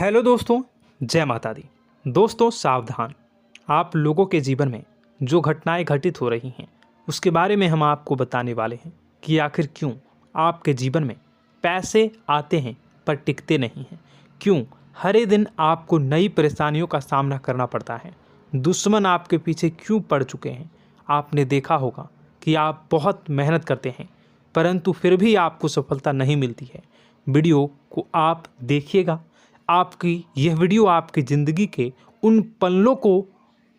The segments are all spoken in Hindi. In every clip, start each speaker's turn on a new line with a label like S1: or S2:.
S1: हेलो दोस्तों, जय माता दी। दोस्तों सावधान, आप लोगों के जीवन में जो घटनाएं घटित हो रही हैं उसके बारे में हम आपको बताने वाले हैं कि आखिर क्यों आपके जीवन में पैसे आते हैं पर टिकते नहीं हैं। क्यों हर एक दिन आपको नई परेशानियों का सामना करना पड़ता है। दुश्मन आपके पीछे क्यों पड़ चुके हैं। आपने देखा होगा कि आप बहुत मेहनत करते हैं परंतु फिर भी आपको सफलता नहीं मिलती है। वीडियो को आप देखिएगा। आपकी यह वीडियो आपकी ज़िंदगी के उन पन्नों को,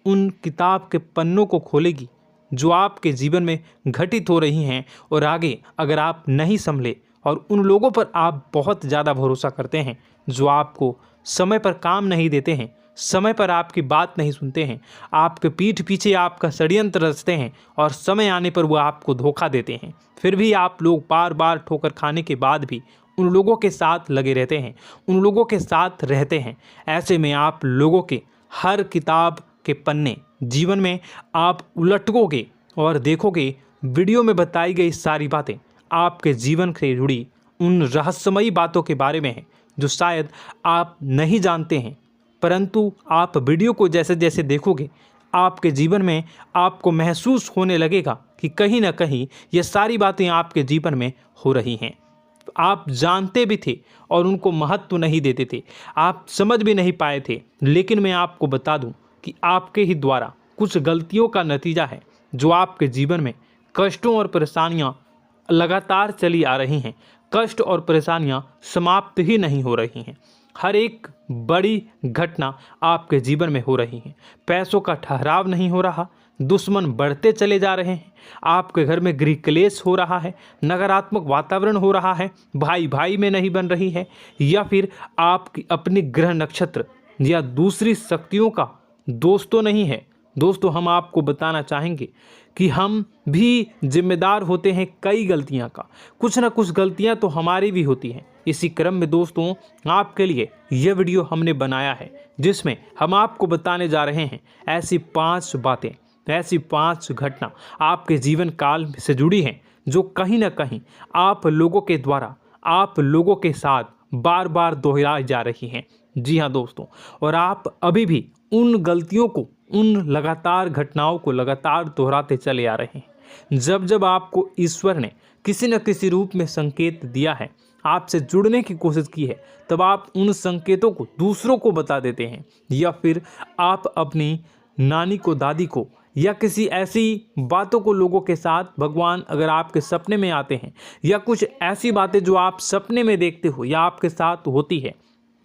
S1: उन किताब के पन्नों को खोलेगी जो आपके जीवन में घटित हो रही हैं। और आगे अगर आप नहीं संभले और उन लोगों पर आप बहुत ज़्यादा भरोसा करते हैं जो आपको समय पर काम नहीं देते हैं, समय पर आपकी बात नहीं सुनते हैं, आपके पीठ पीछे आपका षड्यंत्र रचते हैं और समय आने पर वो आपको धोखा देते हैं, फिर भी आप लोग बार बार ठोकर खाने के बाद भी उन लोगों के साथ लगे रहते हैं, उन लोगों के साथ रहते हैं। ऐसे में आप लोगों के हर किताब के पन्ने जीवन में आप उलटोगे और देखोगे वीडियो में बताई गई सारी बातें आपके जीवन से जुड़ी उन रहस्यमयी बातों के बारे में हैं जो शायद आप नहीं जानते हैं। परंतु आप वीडियो को जैसे जैसे देखोगे आपके जीवन में आपको महसूस होने लगेगा कि कहीं ना कहीं ये सारी बातें आपके जीवन में हो रही हैं। आप जानते भी थे और उनको महत्व नहीं देते थे, आप समझ भी नहीं पाए थे। लेकिन मैं आपको बता दूं कि आपके ही द्वारा कुछ गलतियों का नतीजा है जो आपके जीवन में कष्टों और परेशानियां लगातार चली आ रही हैं। कष्ट और परेशानियां समाप्त ही नहीं हो रही हैं। हर एक बड़ी घटना आपके जीवन में हो रही है। पैसों का ठहराव नहीं हो रहा, दुश्मन बढ़ते चले जा रहे हैं, आपके घर में गृह क्लेश हो रहा है, नकारात्मक वातावरण हो रहा है, भाई भाई में नहीं बन रही है, या फिर आपकी अपनी ग्रह नक्षत्र या दूसरी शक्तियों का दोस्तों नहीं है। दोस्तों हम आपको बताना चाहेंगे कि हम भी जिम्मेदार होते हैं कई गलतियां का, कुछ ना कुछ गलतियां तो हमारी भी होती हैं। इसी क्रम में दोस्तों आपके लिए यह वीडियो हमने बनाया है जिसमें हम आपको बताने जा रहे हैं ऐसी 5 बातें, ऐसी 5 घटना आपके जीवन काल से जुड़ी हैं जो कहीं ना कहीं आप लोगों के द्वारा आप लोगों के साथ बार बार दोहराई जा रही हैं। जी हाँ दोस्तों, और आप अभी भी उन गलतियों को, उन लगातार घटनाओं को लगातार दोहराते चले आ रहे हैं। जब जब आपको ईश्वर ने किसी न किसी रूप में संकेत दिया है, आपसे जुड़ने की कोशिश की है, तब आप उन संकेतों को दूसरों को बता देते हैं, या फिर आप अपनी नानी को, दादी को, या किसी ऐसी बातों को लोगों के साथ, भगवान अगर आपके सपने में आते हैं या कुछ ऐसी बातें जो आप सपने में देखते हो या आपके साथ होती है,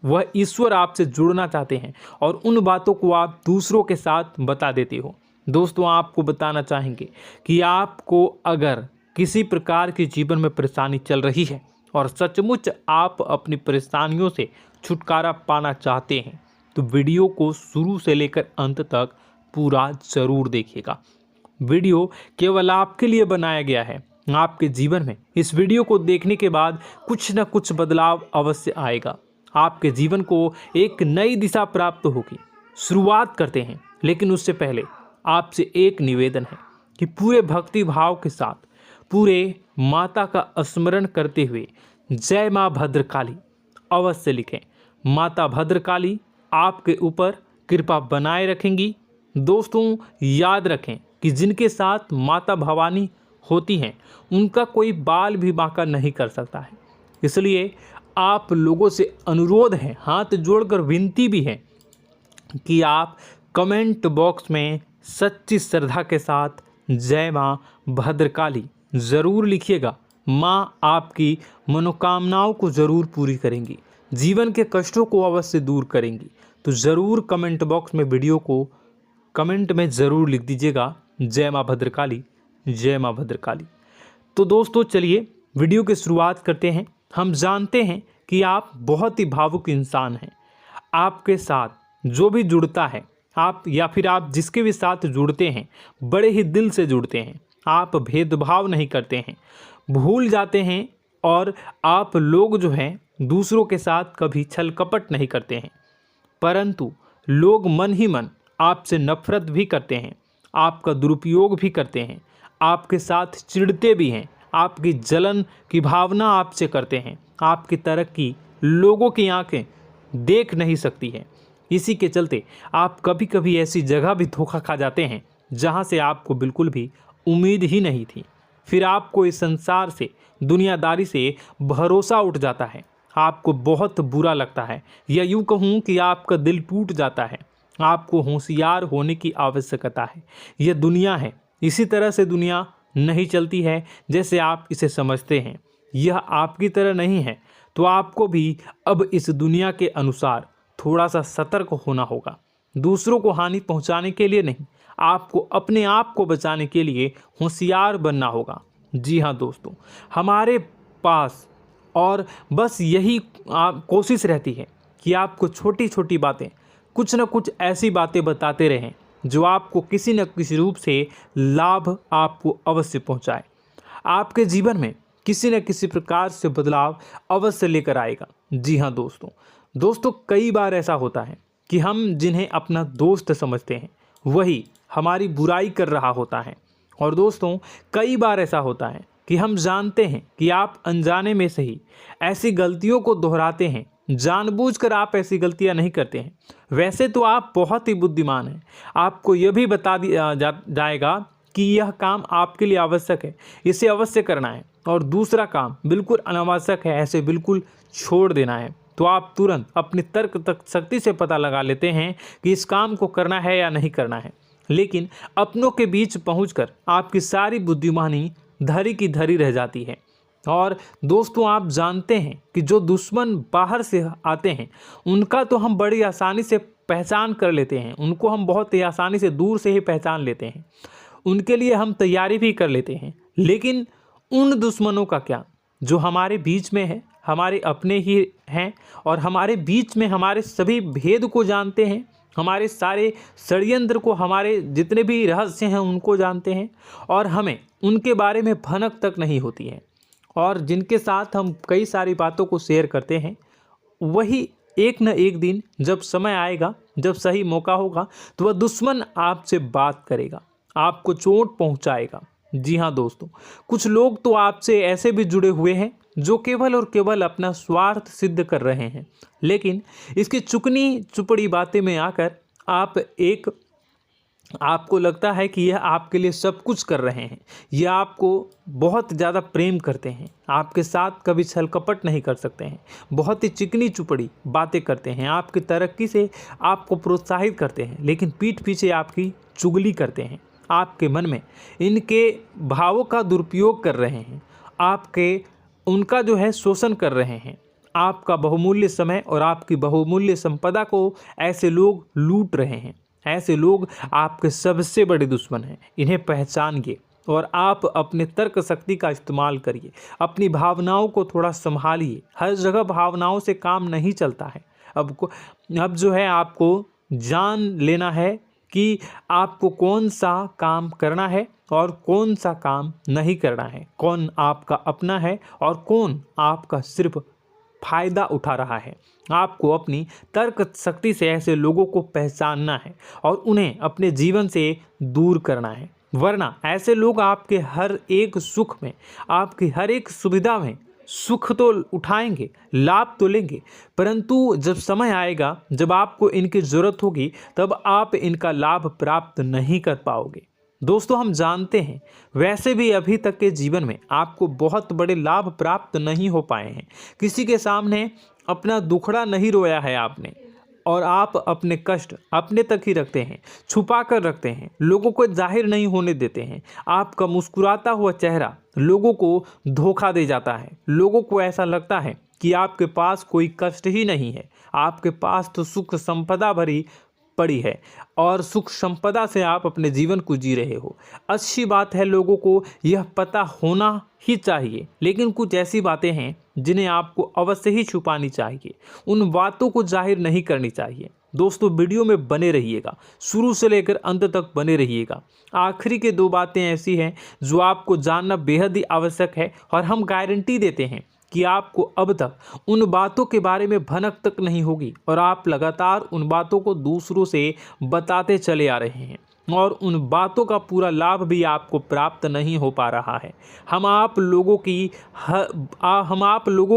S1: वह ईश्वर आपसे जुड़ना चाहते हैं और उन बातों को आप दूसरों के साथ बता देते हो। दोस्तों आपको बताना चाहेंगे कि आपको अगर किसी प्रकार की जीवन में परेशानी चल रही है और सचमुच आप अपनी परेशानियों से छुटकारा पाना चाहते हैं तो वीडियो को शुरू से लेकर अंत तक पूरा जरूर देखिएगा। वीडियो केवल आपके लिए बनाया गया है। आपके जीवन में इस वीडियो को देखने के बाद कुछ न कुछ बदलाव अवश्य आएगा। आपके जीवन को एक नई दिशा प्राप्त होगी। शुरुआत करते हैं, लेकिन उससे पहले आपसे एक निवेदन है कि पूरे भक्ति भाव के साथ पूरे माता का स्मरण करते हुए जय माँ भद्रकाली अवश्य लिखें। माता भद्रकाली आपके ऊपर कृपा बनाए रखेंगी। दोस्तों याद रखें कि जिनके साथ माता भवानी होती हैं उनका कोई बाल भी बांका नहीं कर सकता है। इसलिए आप लोगों से अनुरोध है, हाथ जोड़कर विनती भी है कि आप कमेंट बॉक्स में सच्ची श्रद्धा के साथ जय माँ भद्रकाली ज़रूर लिखिएगा। माँ आपकी मनोकामनाओं को ज़रूर पूरी करेंगी, जीवन के कष्टों को अवश्य दूर करेंगी। तो ज़रूर कमेंट बॉक्स में वीडियो को कमेंट में ज़रूर लिख दीजिएगा जय माँ भद्रकाली, जय माँ भद्रकाली। तो दोस्तों चलिए वीडियो की शुरुआत करते हैं। हम जानते हैं कि आप बहुत ही भावुक इंसान हैं। आपके साथ जो भी जुड़ता है, आप या फिर आप जिसके भी साथ जुड़ते हैं बड़े ही दिल से जुड़ते हैं। आप भेदभाव नहीं करते हैं, भूल जाते हैं, और आप लोग जो हैं दूसरों के साथ कभी छल कपट नहीं करते हैं। परंतु लोग मन ही मन आपसे नफरत भी करते हैं, आपका दुरुपयोग भी करते हैं, आपके साथ चिढ़ते भी हैं, आपकी जलन की भावना आपसे करते हैं। आपकी तरक्की लोगों की आंखें देख नहीं सकती है। इसी के चलते आप कभी कभी ऐसी जगह भी धोखा खा जाते हैं जहां से आपको बिल्कुल भी उम्मीद ही नहीं थी। फिर आपको इस संसार से, दुनियादारी से भरोसा उठ जाता है। आपको बहुत बुरा लगता है, या यूँ कहूँ कि आपका दिल टूट जाता है। आपको होशियार होने की आवश्यकता है। यह दुनिया है, इसी तरह से दुनिया नहीं चलती है जैसे आप इसे समझते हैं। यह आपकी तरह नहीं है, तो आपको भी अब इस दुनिया के अनुसार थोड़ा सा सतर्क होना होगा। दूसरों को हानि पहुंचाने के लिए नहीं, आपको अपने आप को बचाने के लिए होशियार बनना होगा। जी हाँ दोस्तों, हमारे पास और बस यही कोशिश रहती है कि आपको छोटी छोटी बातें, कुछ न कुछ ऐसी बातें बताते रहें जो आपको किसी न किसी रूप से लाभ आपको अवश्य पहुंचाए, आपके जीवन में किसी न किसी प्रकार से बदलाव अवश्य लेकर आएगा। जी हाँ दोस्तों, कई बार ऐसा होता है कि हम जिन्हें अपना दोस्त समझते हैं वही हमारी बुराई कर रहा होता है। और दोस्तों, कई बार ऐसा होता है कि हम जानते हैं कि आप अनजाने में से ही ऐसी गलतियों को दोहराते हैं। जानबूझकर आप ऐसी गलतियां नहीं करते हैं। वैसे तो आप बहुत ही बुद्धिमान हैं। आपको यह भी बता दिया जाएगा कि यह काम आपके लिए आवश्यक है, इसे अवश्य करना है, और दूसरा काम बिल्कुल अनावश्यक है, ऐसे बिल्कुल छोड़ देना है। तो आप तुरंत अपनी तर्क तक शक्ति से पता लगा लेते हैं कि इस काम को करना है या नहीं करना है। लेकिन अपनों के बीच पहुंचकर आपकी सारी बुद्धिमानी धरी की धरी रह जाती है। और दोस्तों, आप जानते हैं कि जो दुश्मन बाहर से आते हैं उनका तो हम बड़ी आसानी से पहचान कर लेते हैं, उनको हम बहुत ही आसानी से दूर से ही पहचान लेते हैं, उनके लिए हम तैयारी भी कर लेते हैं। लेकिन उन दुश्मनों का क्या जो हमारे बीच में है, हमारे अपने ही हैं, और हमारे बीच में हमारे सभी भेद को जानते हैं, हमारे सारे षड्यंत्र को, हमारे जितने भी रहस्य हैं उनको जानते हैं, और हमें उनके बारे में भनक तक नहीं होती है, और जिनके साथ हम कई सारी बातों को शेयर करते हैं, वही एक न एक दिन जब समय आएगा, जब सही मौका होगा, तो वह दुश्मन आपसे बात करेगा, आपको चोट पहुंचाएगा। जी हाँ दोस्तों, कुछ लोग तो आपसे ऐसे भी जुड़े हुए हैं जो केवल और केवल अपना स्वार्थ सिद्ध कर रहे हैं। लेकिन इसकी चुकनी चुपड़ी बातें में आकर आपको लगता है कि यह आपके लिए सब कुछ कर रहे हैं, यह आपको बहुत ज़्यादा प्रेम करते हैं, आपके साथ कभी छल कपट नहीं कर सकते हैं, बहुत ही चिकनी चुपड़ी बातें करते हैं, आपकी तरक्की से आपको प्रोत्साहित करते हैं, लेकिन पीठ पीछे आपकी चुगली करते हैं, आपके मन में इनके भावों का दुरुपयोग कर रहे हैं, उनका जो है शोषण कर रहे हैं। आपका बहुमूल्य समय और आपकी बहुमूल्य संपदा को ऐसे लोग लूट रहे हैं। ऐसे लोग आपके सबसे बड़े दुश्मन हैं। इन्हें पहचानिए और आप अपने तर्क शक्ति का इस्तेमाल करिए। अपनी भावनाओं को थोड़ा संभालिए। हर जगह भावनाओं से काम नहीं चलता है। अब जो है आपको जान लेना है कि आपको कौन सा काम करना है और कौन सा काम नहीं करना है, कौन आपका अपना है और कौन आपका सिर्फ फायदा उठा रहा है। आपको अपनी तर्क शक्ति से ऐसे लोगों को पहचानना है और उन्हें अपने जीवन से दूर करना है, वरना ऐसे लोग आपके हर एक सुख में, आपकी हर एक सुविधा में सुख तो उठाएंगे, लाभ तो लेंगे, परंतु जब समय आएगा, जब आपको इनकी ज़रूरत होगी, तब आप इनका लाभ प्राप्त नहीं कर पाओगे। दोस्तों, हम जानते हैं वैसे भी अभी तक के जीवन में आपको बहुत बड़े लाभ प्राप्त नहीं हो पाए हैं। किसी के सामने अपना दुखड़ा नहीं रोया है आपने, और आप अपने कष्ट अपने तक ही रखते हैं, छुपा कर रखते हैं, लोगों को जाहिर नहीं होने देते हैं। आपका मुस्कुराता हुआ चेहरा लोगों को धोखा दे जाता है। लोगों को ऐसा लगता है कि आपके पास कोई कष्ट ही नहीं है, आपके पास तो सुख संपदा भरी पड़ी है और सुख संपदा से आप अपने जीवन को जी रहे हो। अच्छी बात है, लोगों को यह पता होना ही चाहिए, लेकिन कुछ ऐसी बातें हैं जिन्हें आपको अवश्य ही छुपानी चाहिए। उन बातों को जाहिर नहीं करनी चाहिए। दोस्तों, वीडियो में बने रहिएगा, शुरू से लेकर अंत तक बने रहिएगा। आखिरी के 2 बातें ऐसी हैं जो आपको जानना बेहद ही आवश्यक है, और हम गारंटी देते हैं कि आपको अब तक उन बातों के बारे में भनक तक नहीं होगी, और आप लगातार उन बातों को दूसरों से बताते चले आ रहे हैं, और उन बातों का पूरा लाभ भी आपको प्राप्त नहीं हो पा रहा है। हम आप लोगों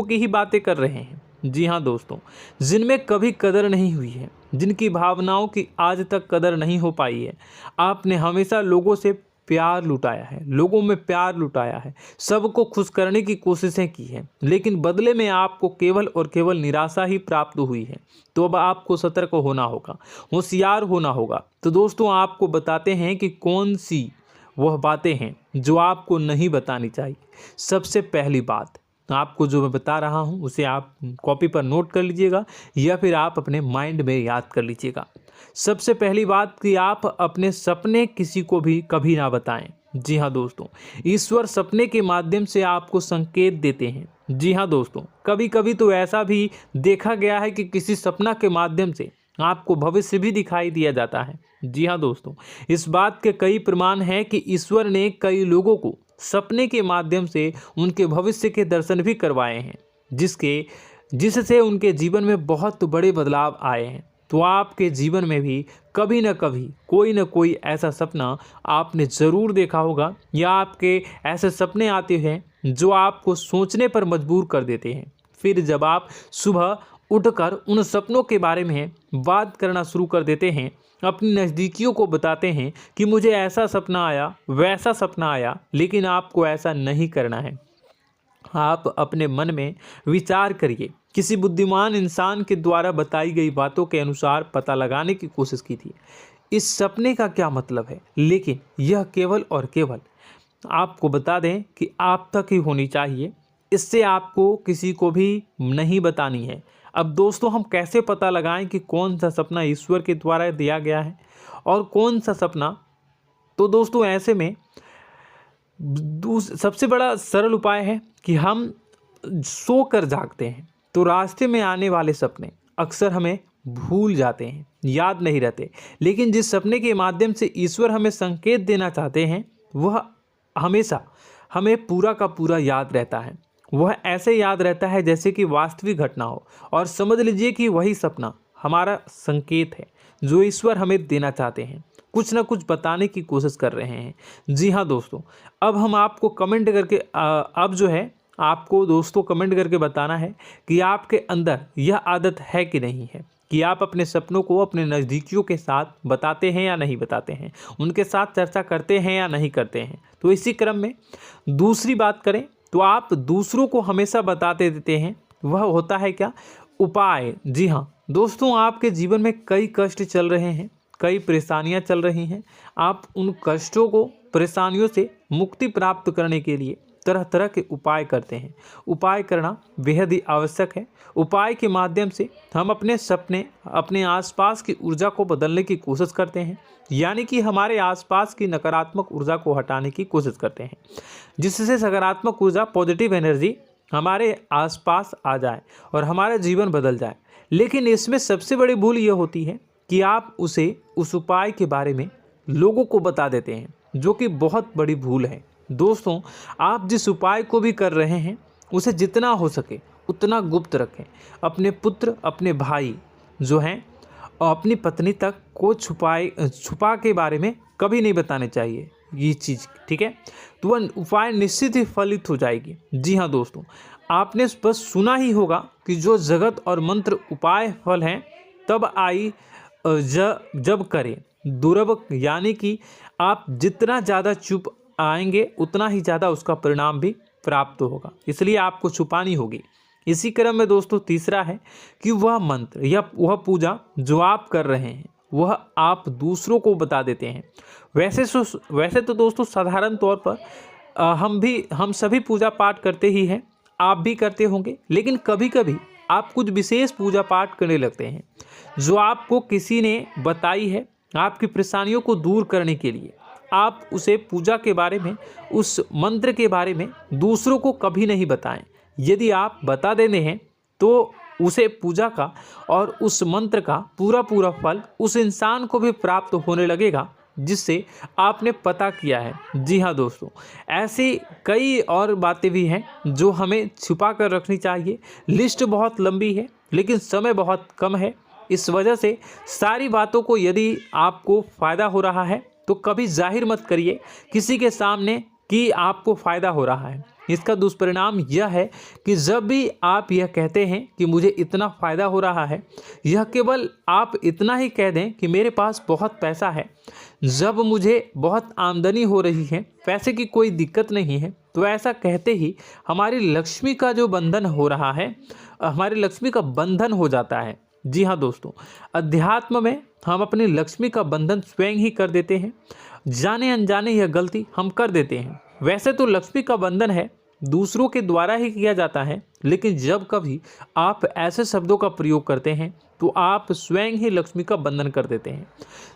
S1: की ही बातें कर रहे हैं, जी हाँ दोस्तों, जिनमें कभी कदर नहीं हुई है, जिनकी भावनाओं की आज तक कदर नहीं हो पाई है। आपने हमेशा लोगों से प्यार लुटाया है, लोगों में प्यार लुटाया है, सबको खुश करने की कोशिशें की है, लेकिन बदले में आपको केवल और केवल निराशा ही प्राप्त हुई है। तो अब आपको सतर्क होना होगा, होशियार होना होगा। तो दोस्तों आपको बताते हैं कि कौन सी वह बातें हैं जो आपको नहीं बतानी चाहिए। सबसे पहली बात आपको जो मैं बता रहा हूं उसे आप कॉपी पर नोट कर लीजिएगा या फिर आप अपने माइंड में याद कर लीजिएगा। सबसे पहली बात कि आप अपने सपने किसी को भी कभी ना बताएं। जी हाँ दोस्तों, ईश्वर सपने के माध्यम से आपको संकेत देते हैं। जी हाँ दोस्तों, कभी कभी तो ऐसा भी देखा गया है कि किसी सपना के माध्यम से आपको भविष्य भी दिखाई दिया जाता है। जी हाँ दोस्तों, इस बात के कई प्रमाण हैं कि ईश्वर ने कई लोगों को सपने के माध्यम से उनके भविष्य के दर्शन भी करवाए हैं, जिससे उनके जीवन में बहुत बड़े बदलाव आए हैं। तो आपके जीवन में भी कभी न कभी कोई न कोई ऐसा सपना आपने ज़रूर देखा होगा, या आपके ऐसे सपने आते हैं जो आपको सोचने पर मजबूर कर देते हैं। फिर जब आप सुबह उठकर उन सपनों के बारे में बात करना शुरू कर देते हैं, अपनी नज़दीकियों को बताते हैं कि मुझे ऐसा सपना आया, वैसा सपना आया, लेकिन आपको ऐसा नहीं करना है। आप अपने मन में विचार करिए। किसी बुद्धिमान इंसान के द्वारा बताई गई बातों के अनुसार पता लगाने की कोशिश की थी इस सपने का क्या मतलब है, लेकिन यह केवल और केवल आपको बता दें कि आप तक ही होनी चाहिए। इससे आपको किसी को भी नहीं बतानी है। अब दोस्तों हम कैसे पता लगाएं कि कौन सा सपना ईश्वर के द्वारा दिया गया है और कौन सा सपना? तो दोस्तों ऐसे में सबसे बड़ा सरल उपाय है कि हम सोकर जागते हैं तो रास्ते में आने वाले सपने अक्सर हमें भूल जाते हैं, याद नहीं रहते। लेकिन जिस सपने के माध्यम से ईश्वर हमें संकेत देना चाहते हैं वह हमेशा हमें पूरा का पूरा याद रहता है। वह ऐसे याद रहता है जैसे कि वास्तविक घटना हो, और समझ लीजिए कि वही सपना हमारा संकेत है जो ईश्वर हमें देना चाहते हैं, कुछ ना कुछ बताने की कोशिश कर रहे हैं। जी हाँ दोस्तों, अब हम आपको कमेंट करके अब जो है आपको दोस्तों कमेंट करके बताना है कि आपके अंदर यह आदत है कि नहीं है कि आप अपने सपनों को अपने नज़दीकियों के साथ बताते हैं या नहीं बताते हैं, उनके साथ चर्चा करते हैं या नहीं करते हैं। तो इसी क्रम में दूसरी बात करें तो आप दूसरों को हमेशा बताते देते हैं, वह होता है क्या? उपाय। जी हाँ दोस्तों, आपके जीवन में कई कष्ट चल रहे हैं, कई परेशानियां चल रही हैं। आप उन कष्टों को, परेशानियों से मुक्ति प्राप्त करने के लिए तरह तरह के उपाय करते हैं। उपाय करना बेहद ही आवश्यक है। उपाय के माध्यम से हम अपने सपने, अपने आसपास की ऊर्जा को बदलने की कोशिश करते हैं, यानी कि हमारे आसपास की नकारात्मक ऊर्जा को हटाने की कोशिश करते हैं, जिससे सकारात्मक ऊर्जा, पॉजिटिव एनर्जी हमारे आसपास आ जाए और हमारा जीवन बदल जाए। लेकिन इसमें सबसे बड़ी भूल यह होती है कि आप उस उपाय के बारे में लोगों को बता देते हैं, जो कि बहुत बड़ी भूल है। दोस्तों आप जिस उपाय को भी कर रहे हैं उसे जितना हो सके उतना गुप्त रखें। अपने पुत्र, अपने भाई जो हैं और अपनी पत्नी तक को छुपा के बारे में कभी नहीं बताने चाहिए ये चीज़, ठीक है? तो वह उपाय निश्चित ही फलित हो जाएगी। जी हाँ दोस्तों, आपने बस सुना ही होगा कि जो जगत और मंत्र उपाय फल हैं तब आई जब करें दुर्लभ, यानी कि आप जितना ज़्यादा चुप आएंगे उतना ही ज़्यादा उसका परिणाम भी प्राप्त होगा, इसलिए आपको छुपानी होगी। इसी क्रम में दोस्तों तीसरा है कि वह मंत्र या वह पूजा जो आप कर रहे हैं वह आप दूसरों को बता देते हैं। वैसे तो दोस्तों साधारण तौर पर हम सभी पूजा पाठ करते ही हैं, आप भी करते होंगे, लेकिन कभी कभी आप कुछ विशेष पूजा पाठ करने लगते हैं जो आपको किसी ने बताई है आपकी परेशानियों को दूर करने के लिए। आप उसे पूजा के बारे में, उस मंत्र के बारे में दूसरों को कभी नहीं बताएं। यदि आप बता देते हैं तो उसे पूजा का और उस मंत्र का पूरा फल उस इंसान को भी प्राप्त होने लगेगा जिससे आपने पता किया है। जी हाँ दोस्तों, ऐसी कई और बातें भी हैं जो हमें छुपा कर रखनी चाहिए। लिस्ट बहुत लंबी है लेकिन समय बहुत कम है, इस वजह से सारी बातों को यदि आपको फ़ायदा हो रहा है तो कभी जाहिर मत करिए किसी के सामने कि आपको फ़ायदा हो रहा है। इसका दुष्परिणाम यह है कि जब भी आप यह कहते हैं कि मुझे इतना फ़ायदा हो रहा है, यह केवल आप इतना ही कह दें कि मेरे पास बहुत पैसा है, जब मुझे बहुत आमदनी हो रही है, पैसे की कोई दिक्कत नहीं है, तो ऐसा कहते ही हमारी लक्ष्मी का जो बंधन हो रहा है, हमारी लक्ष्मी का बंधन हो जाता है। जी हाँ दोस्तों, अध्यात्म में हम अपनी लक्ष्मी का बंधन स्वयं ही कर देते हैं। जाने अनजाने यह गलती हम कर देते हैं। वैसे तो लक्ष्मी का बंधन है दूसरों के द्वारा ही किया जाता है, लेकिन जब कभी आप ऐसे शब्दों का प्रयोग करते हैं तो आप स्वयं ही लक्ष्मी का बंधन कर देते हैं।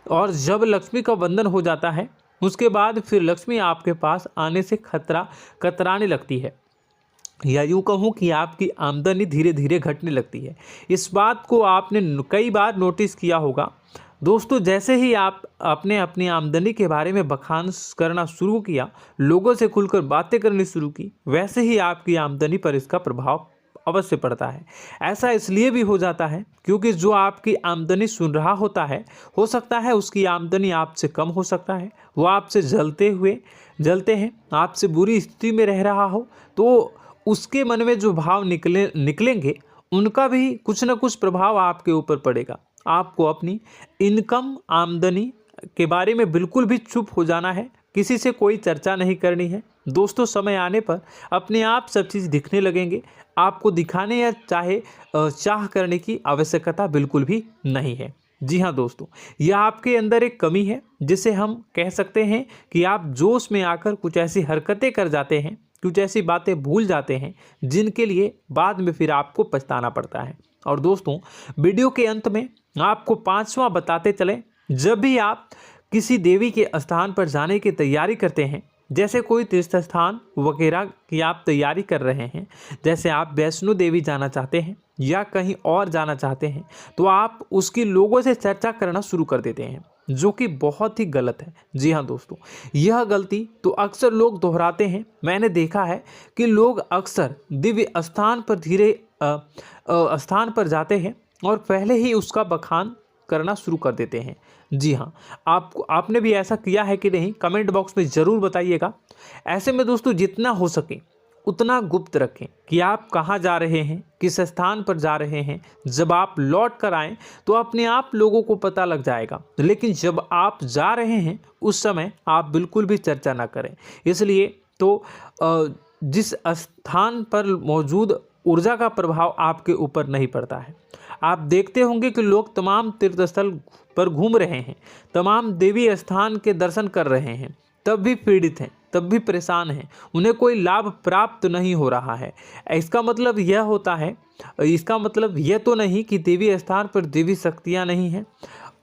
S1: और जब लक्ष्मी का बंधन हो जाता है उसके बाद फिर लक्ष्मी आपके पास आने से कतराने लगती है, या यूँ कहूँ कि आपकी आमदनी धीरे धीरे घटने लगती है। इस बात को आपने कई बार नोटिस किया होगा दोस्तों। जैसे ही आप अपने अपनी आमदनी के बारे में बखान करना शुरू किया, लोगों से खुलकर बातें करनी शुरू की, वैसे ही आपकी आमदनी पर इसका प्रभाव अवश्य पड़ता है। ऐसा इसलिए भी हो जाता है क्योंकि जो आपकी आमदनी सुन रहा होता है, हो सकता है उसकी आमदनी आपसे कम हो सकता है, वो आपसे जलते हैं, आपसे बुरी स्थिति में रह रहा हो, तो उसके मन में जो भाव निकलेंगे उनका भी कुछ न कुछ प्रभाव आपके ऊपर पड़ेगा। आपको अपनी इनकम आमदनी के बारे में बिल्कुल भी चुप हो जाना है, किसी से कोई चर्चा नहीं करनी है दोस्तों। समय आने पर अपने आप सब चीज़ दिखने लगेंगे। आपको दिखाने या चाह करने की आवश्यकता बिल्कुल भी नहीं है। जी हाँ दोस्तों, यह आपके अंदर एक कमी है जिसे हम कह सकते हैं कि आप जोश में आकर कुछ ऐसी हरकतें कर जाते हैं, कुछ ऐसी बातें भूल जाते हैं जिनके लिए बाद में फिर आपको पछताना पड़ता है। और दोस्तों, वीडियो के अंत में आपको 5वां बताते चलें, जब भी आप किसी देवी के स्थान पर जाने की तैयारी करते हैं, जैसे कोई तीर्थ स्थान वगैरह की आप तैयारी कर रहे हैं, जैसे आप वैष्णो देवी जाना चाहते हैं या कहीं और जाना चाहते हैं, तो आप उसकी लोगों से चर्चा करना शुरू कर देते हैं, जो कि बहुत ही गलत है। जी हाँ दोस्तों, यह गलती तो अक्सर लोग दोहराते हैं। मैंने देखा है कि लोग अक्सर दिव्य स्थान पर जाते हैं और पहले ही उसका बखान करना शुरू कर देते हैं। जी हाँ, आपने भी ऐसा किया है कि नहीं, कमेंट बॉक्स में ज़रूर बताइएगा। ऐसे में दोस्तों, जितना हो सके उतना गुप्त रखें कि आप कहाँ जा रहे हैं, किस स्थान पर जा रहे हैं। जब आप लौट कर आएँ तो अपने आप लोगों को पता लग जाएगा, लेकिन जब आप जा रहे हैं उस समय आप बिल्कुल भी चर्चा ना करें। इसलिए तो जिस स्थान पर मौजूद ऊर्जा का प्रभाव आपके ऊपर नहीं पड़ता है। आप देखते होंगे कि लोग तमाम तीर्थस्थल पर घूम रहे हैं, तमाम देवी स्थान के दर्शन कर रहे हैं, तब भी पीड़ित हैं, तब भी परेशान हैं, उन्हें कोई लाभ प्राप्त नहीं हो रहा है। इसका मतलब यह तो नहीं कि देवी स्थान पर देवी शक्तियाँ नहीं हैं,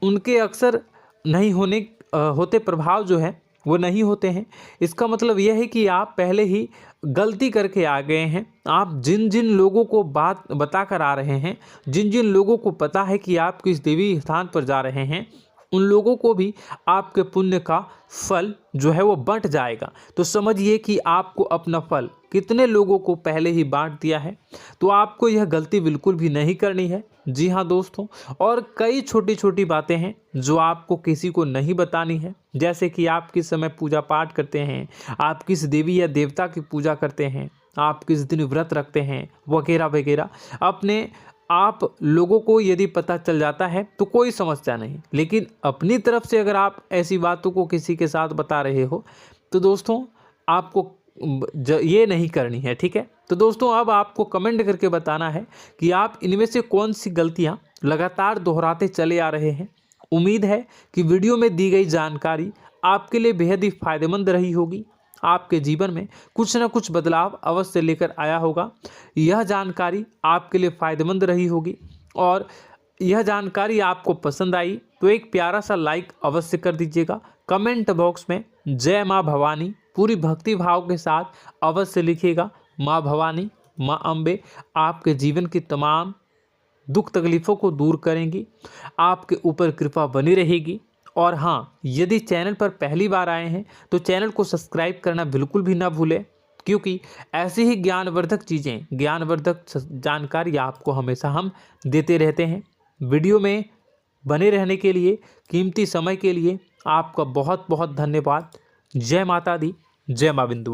S1: उनके अक्सर नहीं होते प्रभाव जो है वो नहीं होते हैं। इसका मतलब यह है कि आप पहले ही गलती करके आ गए हैं। आप जिन जिन लोगों को बात बता कर आ रहे हैं, जिन जिन लोगों को पता है कि आप किस देवी स्थान पर जा रहे हैं, उन लोगों को भी आपके पुण्य का फल जो है वो बंट जाएगा। तो समझिए कि आपको अपना फल कितने लोगों को पहले ही बांट दिया है। तो आपको यह गलती बिल्कुल भी नहीं करनी है। जी हाँ दोस्तों, और कई छोटी छोटी बातें हैं जो आपको किसी को नहीं बतानी है, जैसे कि आप किस समय पूजा पाठ करते हैं, आप किस देवी या देवता की पूजा करते हैं, आप किस दिन व्रत रखते हैं, वगैरह वगैरह। अपने आप लोगों को यदि पता चल जाता है तो कोई समस्या नहीं, लेकिन अपनी तरफ से अगर आप ऐसी बातों को किसी के साथ बता रहे हो तो दोस्तों आपको ये नहीं करनी है, ठीक है। तो दोस्तों, अब आपको कमेंट करके बताना है कि आप इनमें से कौन सी गलतियां लगातार दोहराते चले आ रहे हैं। उम्मीद है कि वीडियो में दी गई जानकारी आपके लिए बेहद ही फायदेमंद रही होगी, आपके जीवन में कुछ न कुछ बदलाव अवश्य लेकर आया होगा। यह जानकारी आपके लिए फ़ायदेमंद रही होगी और यह जानकारी आपको पसंद आई तो एक प्यारा सा लाइक अवश्य कर दीजिएगा। कमेंट बॉक्स में जय माँ भवानी पूरी भक्ति भाव के साथ अवश्य लिखिएगा। माँ भवानी, माँ अम्बे आपके जीवन की तमाम दुख तकलीफ़ों को दूर करेंगी, आपके ऊपर कृपा बनी रहेगी। और हाँ, यदि चैनल पर पहली बार आए हैं तो चैनल को सब्सक्राइब करना बिल्कुल भी ना भूलें, क्योंकि ऐसी ही ज्ञानवर्धक चीज़ें, ज्ञानवर्धक जानकारी आपको हमेशा हम देते रहते हैं। वीडियो में बने रहने के लिए, कीमती समय के लिए आपका बहुत बहुत धन्यवाद। जय माता दी, जय माँ बिंदु।